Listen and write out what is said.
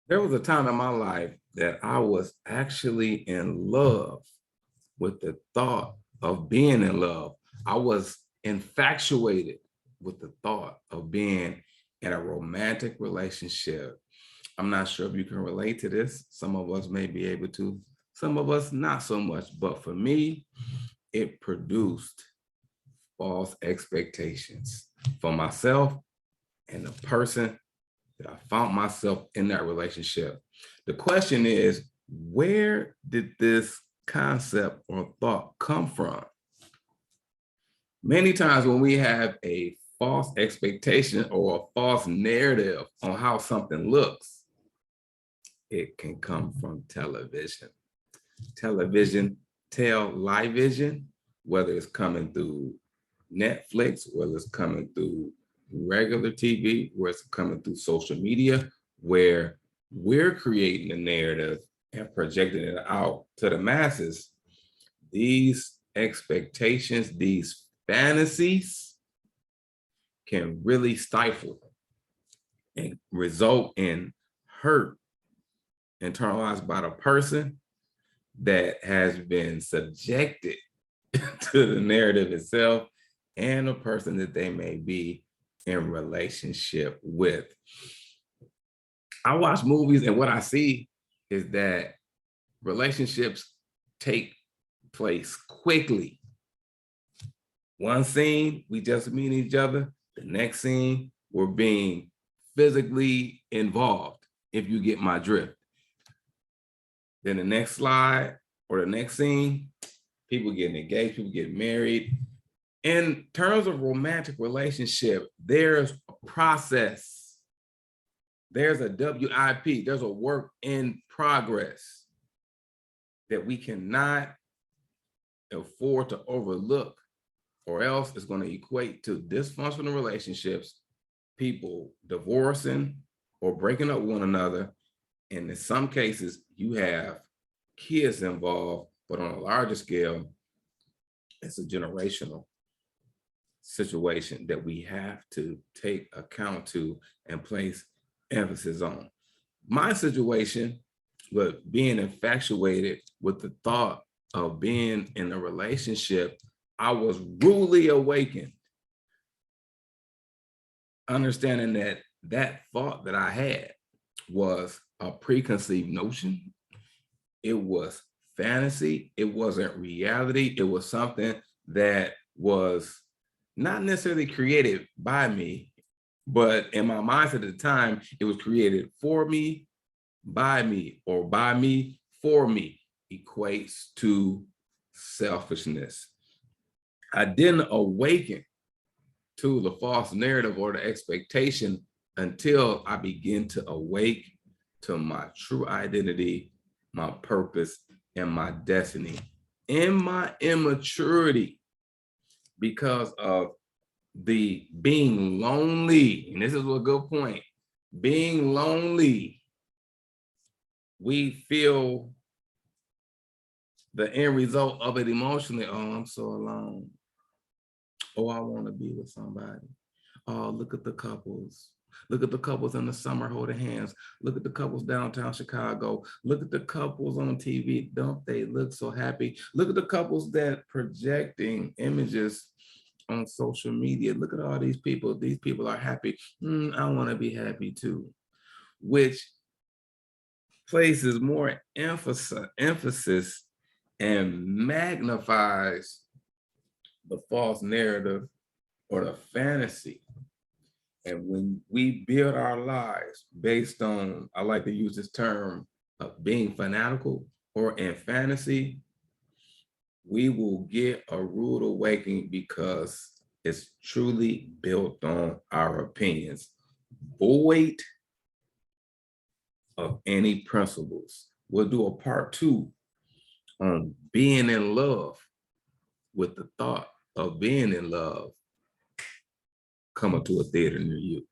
There was a time in my life that I was actually in love with the thought of being in love. I was infatuated with the thought of being in a romantic relationship. I'm not sure if you can relate to this. Some of us may be able to, some of us not so much. But for me, it produced false expectations for myself and the person that I found myself in that relationship. The question is, where did this concept or thought come from? Many times when we have a false expectation or a false narrative on how something looks, it can come from television. Television, live vision, whether it's coming through Netflix, whether it's coming through regular TV, where it's coming through social media, where we're creating the narrative and projecting it out to the masses. These expectations, these fantasies can really stifle and result in hurt internalized by the person that has been subjected to the narrative itself and the person that they may be in relationship with. I watch movies and what I see is that relationships take place quickly. One scene, we just meet each other. The next scene, we're being physically involved, if you get my drift. Then the next slide or the next scene, people getting engaged, people getting married. In terms of romantic relationship, there's a process. There's a WIP, there's a work in progress that we cannot afford to overlook, or else it's going to equate to dysfunctional relationships, people divorcing or breaking up with one another. And in some cases, you have kids involved, but on a larger scale, it's a generational situation that we have to take account to and place emphasis on. My situation with being infatuated with the thought of being in a relationship, I was rudely awakened, understanding that that thought that I had was a preconceived notion. It was fantasy. It wasn't reality. It was something that was not necessarily created by me, but in my mindset at the time, it was created for me, by me, or by me, for me, equates to selfishness. I didn't awaken to the false narrative or the expectation until I begin to awake to my true identity, my purpose, and my destiny. In my immaturity, because of the being lonely, and this is a good point, being lonely, we feel the end result of it emotionally. Oh, I'm so alone. Oh, I want to be with somebody. Oh, look at the couples. Look at the couples in the summer holding hands. Look at the couples downtown Chicago. Look at the couples on TV. Don't they look so happy? Look at the couples that projecting images on social media. Look at all these people. These people are happy. I want to be happy too. Which places more emphasis and magnifies the false narrative or the fantasy. And when we build our lives based on, I like to use this term of being fanatical or in fantasy, we will get a rude awakening because it's truly built on our opinions, void of any principles. We'll do a part 2 on being in love with the thought of being in love coming to a theater near you.